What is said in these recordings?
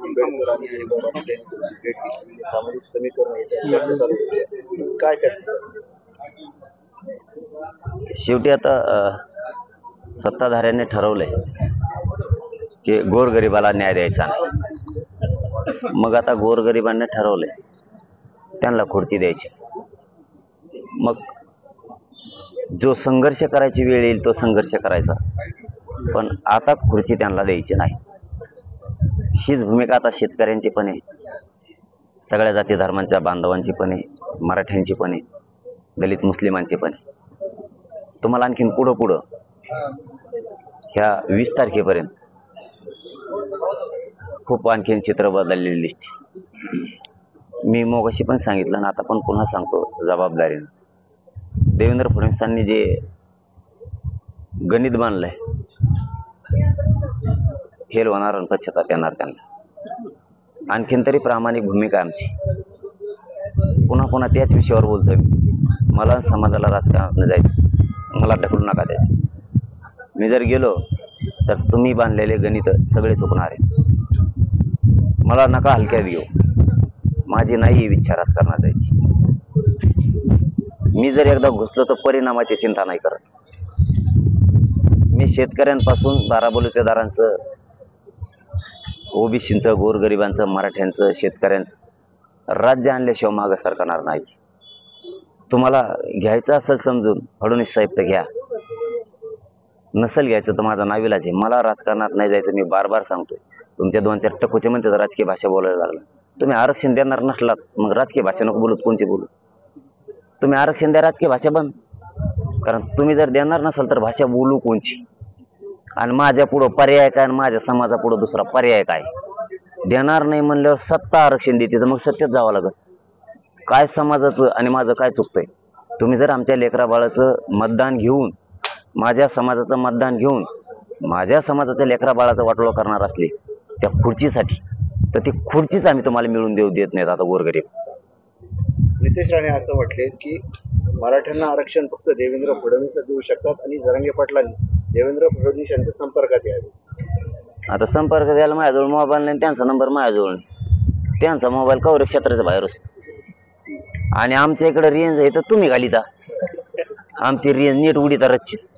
आंबेडकर आणि हरिभाऊ बागडे यांनी तुमची भेट घेतली, सामाजिक समीकरण याच्यावर चर्चा चालू आहे. काय चर्चा चालू आहे? शेवटी आता सत्ताधाऱ्यांनी ठरवलंय की गोरगरिबाला न्याय द्यायचा नाही. मग आता गोरगरिबांनी ठरवलंय त्यांना खुर्ची द्यायची. मग जो संघर्ष करायची वेळ येईल तो संघर्ष करायचा, पण आता खुर्ची त्यांना द्यायची नाही. हीच भूमिका आता शेतकऱ्यांची पण आहे, सगळ्या जाती धर्मांच्या बांधवांची पण आहे, मराठ्यांची पण आहे, दलित मुस्लिमांची पण आहे. तुम्हाला आणखीन पुढं पुढं ह्या 20 तारखेपर्यंत खूप आणखीन चित्र बदललेली दिसते. मी मगाशी पण सांगितलं ना, आता पण पुन्हा सांगतो जबाबदारीनं. देवेंद्र फडणवीसांनी जे गणित बांधलंय, फेल होणार आणि पश्चाताप येणार त्यांना. आणखीन तरी प्रामाणिक भूमिका आमची. पुन्हा पुन्हा त्याच विषयावर बोलतोय मी. मला समाजाला राजकारणात नाही जायचं, मला ढकलू नका द्यायचं. मी जर गेलो तर तुम्ही बांधलेले गणित सगळे चुकणार आहे. मला नका हलक्यात घेऊ. माझी नाही इच्छा राजकारणात जायची. मी जर एकदा घुसलो तर परिणामाची चिंता नाही करत. मी शेतकऱ्यांपासून बाराबलुतेदारांचं, ओबीसींचं, गोरगरिबांचं, मराठ्यांचं, शेतकऱ्यांचं राज्य आणल्याशिवाय मागं सरकणार नाही. तुम्हाला घ्यायचं असेल समजून फडणवीस साहेब तर घ्या, नसेल घ्यायचं तर माझा नाविलाज आहे. मला राजकारणात नाही जायचं. मी बार बार सांगतोय. तुमच्या 2-4 टकोचे म्हणते तर राजकीय भाषा बोलायला लागला. तुम्ही आरक्षण देणार नसलात मग राजकीय भाषा नको बोलत, कोणची बोलू. तुम्ही आरक्षण द्या, राजकीय भाषा बंद. कारण तुम्ही जर देणार नसाल तर भाषा बोलू कोणची. आणि माझ्या पुढं पर्याय काय आणि माझ्या समाजापुढं दुसरा पर्याय काय. देणार नाही म्हणल्यावर सत्ता आरक्षण देते तर मग सत्तेत जावं लागत. काय समाजाचं आणि माझं काय चुकतंय. तुम्ही जर आमच्या लेकरा बाळाचं मतदान घेऊन, माझ्या समाजाचं मतदान घेऊन माझ्या समाजाच्या लेकरा बाळाचा वाटोळा करणार असले त्या खुर्चीसाठी, तर ती खुर्चीच आम्ही तुम्हाला मिळून देत नाहीत. आता गोरगरीब नितेश राणे असं म्हटले की मराठ्यांना आरक्षण फक्त देवेंद्र फडणवीस देऊ शकतात आणि जरांगे पाटलांनी देवेंद्र फडणवीस यांच्या संपर्कात यावे. आता संपर्क द्यायला माझ्याजवळ मोबाईल नाही, त्यांचा नंबर माझ्याजवळ. त्यांचा मोबाईल कवरेज क्षेत्राच्या बाहेर असतो. आणि आमच्या इकडे रेंज आहे तर तुम्ही घालिता, आमची रेंज नीट उडीता रच्चीच.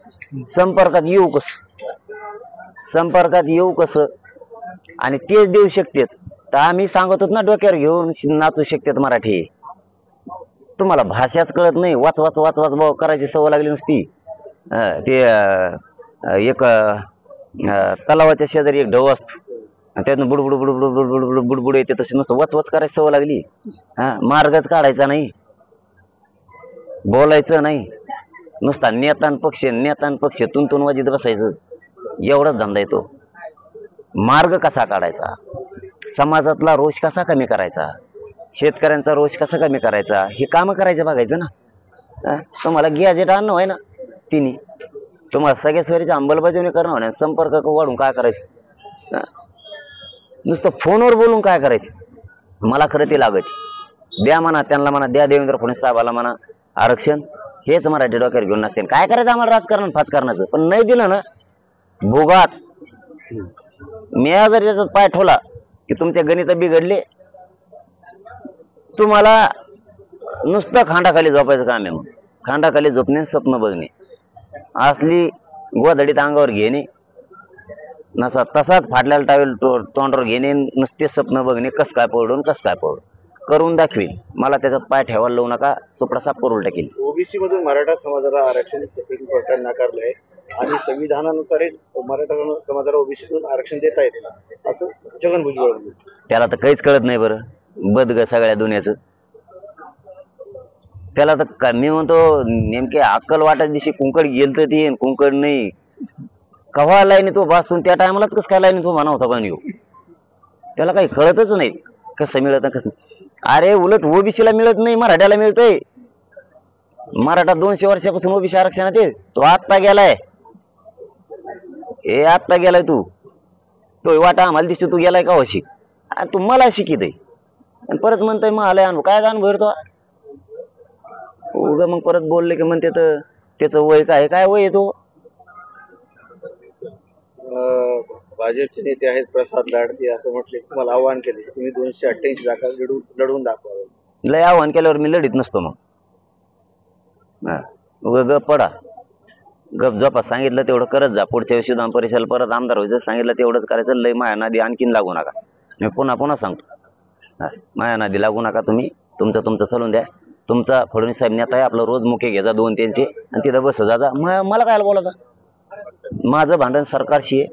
संपर्कात येऊ कसं आणि तेच देऊ शकतात. तर आम्ही सांगत होत ना, डोक्यावर घेऊन नाचू शकतात मराठी. तुम्हाला भाषाच कळत नाही. वाच वाच वाच वाच भाऊ करायची सवय लागली नुसती. ते एक तलावाच्या शेजारी एक ढव असतो, त्यातनं बुडबुड बुडबुड बुडबुड बुडबुड येते. तशी नुसतं वच वच करायची सवय लागली. मार्गच काढायचा नाही, बोलायचं नाही, नुसता नेतान पक्ष तुंतून वाजीत बसायचं. एवढाच धंदा येतो. मार्ग कसा काढायचा, समाजातला रोष कसा कमी करायचा, शेतकऱ्यांचा रोष कसा कमी करायचा, हे काम करायचं बघायचं ना. तुम्हाला गॅजेट आणणं आहे ना, तिन्ही तुम्हाला सगळ्या सोयीची अंमलबजावणी करणं होण्या, संपर्क वाढून काय करायचं. नुसतं फोनवर बोलून काय करायचं. मला खरं ते लागत. द्या म्हणा त्यांना, म्हणा द्या देवेंद्र फडणवीस साहेबाला म्हणा आरक्षण. हेच मराठी डोक्यावर घेऊन नसते. काय करायचं आम्हाला राजकारण फाजकारणाचं. पण नाही दिलं ना भोगाच. मी जर त्याच्यात पाय ठेवला की तुमचे गणित बिघडले, तुम्हाला नुसतं खांडाखाली झोपायचं काम आहे. मग खांडाखाली झोपणे, स्वप्न बघणे, असली गोधडीत अंगावर घेणे, नसा तसाच फाटल्याला टावेल तोंडावर घेणे, नुसते स्वप्न बघणे. कस काय पडून करून दाखवील. मला त्याच्यात पाय ठेवायला लावू नका, सुपडा साफ करून टाकेल. ओबीसी मधून मराठा समाजाला आरक्षण सुप्रीम कोर्टाने नाकारलंय आणि संविधानानुसारच मराठा समाजाला ओबीसीतून आरक्षण देता येते असं छगन भुजबळ. त्याला तर काहीच कळत नाही. बरं बदग सगळ्या दुनियाचं. त्याला तर मी म्हणतो नेमके अक्कल वाटायच्या दिवशी कुंकड गेल तर ते कुंकड नाही. कव्हा लाईनी तो भासतून त्या टायमालाच कसं काय लाईनी तो म्हणा होता पण येऊ. त्याला काही कळतच नाही कसं मिळत कसं. अरे उलट ओबीसीला मिळत नाही, मराठ्याला मिळतंय. मराठा 200 वर्षापासून ओबीसी आरक्षणात आहे. तो आत्ता गेलाय, हे आत्ता गेलाय. तो वाटा आम्हाला दिसतो तू गेलाय का वशी. तू मला शिकित आहे आणि परत म्हणताय मग आलाय अनुभव. काय अनुभव तो उगा. मग परत बोलले की म्हणते तर त्याचं वय काय वय आहे. तो भाजपचे नेते आहेत प्रसाद लाड, ते असं म्हटले, तुम्हाला आव्हान केले की तुम्ही 288 जागा लढवून दाखवा. लय आव्हान केल्यावर मी लढीत नसतो मग. उगा गप पडा, गप झोपा. सांगितलं तेवढं करत जा. पुढच्या वेळेस विधान परिषदेला परत आमदार व्हायचं, सांगितलं तेवढंच करायचं. लय माया नादी आणखीन लागू नका. मी पुन्हा सांगतो, माया नादी लागू नका. तुम्ही तुमचं चालून द्या. तुमचा फडणवीस साहेब नेता आहे, आपलं रोज मुके घ्यायचा 2-3 आणि तिथं बस जा. मला काय बोलायचं? माझं भांडण सरकारशी आहे.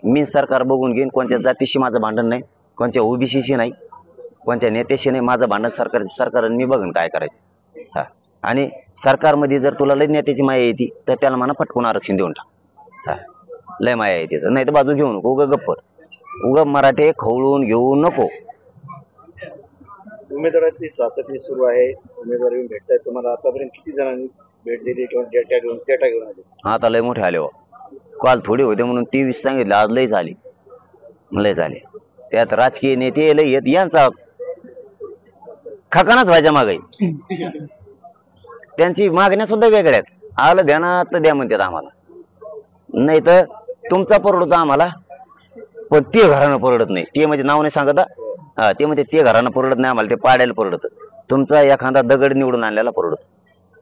मी सरकार बघून घेईन. कोणत्या जातीशी माझं भांडण नाही, कोणत्या ओबीसीशी नाही, कोणत्या नेत्याशी नाही. माझं भांडण सरकार मी बघन काय करायचं. हा, आणि सरकारमध्ये जर तुला लय नेत्याची माया येते तर त्याला म्हणा फटकून आरक्षण देऊन टाक. हा, लय माया येते नाही तर बाजू घेऊ नको. उगा गप्पर, उगा मराठे खवळून घेऊ नको. उमेदवाराची चाचपणी सुरू आहे. उमेदवार येऊन भेटतायत तुम्हाला. आतापर्यंत किती जणांनी भेट दिली किंवा डेटा घेऊन आले? आता लय मोठे आले. काल थोडे होते म्हणून 23 सांगितले, आज लय झाले. त्यात राजकीय नेते लय येत. यांचा खकानाच व्हायच्या मागे. त्यांची मागण्या सुद्धा वेगळ्या आहेत. आलं ध्यानात तर द्या म्हणतात आम्हाला, नाही तर तुमचा परवडतो आम्हाला, पण ते घरानं परवडत नाही. ते म्हणजे नाव नाही सांगत. ते म्हणजे ते घरानं परवडत नाही आम्हाला, ते पाडायला परवडत. तुमचा एखादा दगड निवडून आणलेला परवडत.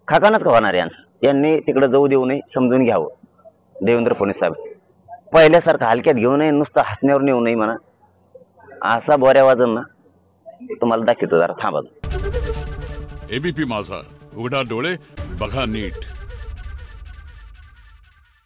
खाकानाच का होणार यांचं? यांनी तिकडे जाऊ देऊ नये, समजून घ्यावं. देवेंद्र फडणवीस साहेब पहिल्यासारखं हलक्यात घेऊ नये, नुसतं हसण्यावर नेऊ नये म्हणा. असा बोऱ्या वाजन ना तुम्हाला दाखवतो, जरा थांबा. एबीपी माझा, उघडा डोळे बघा नीट.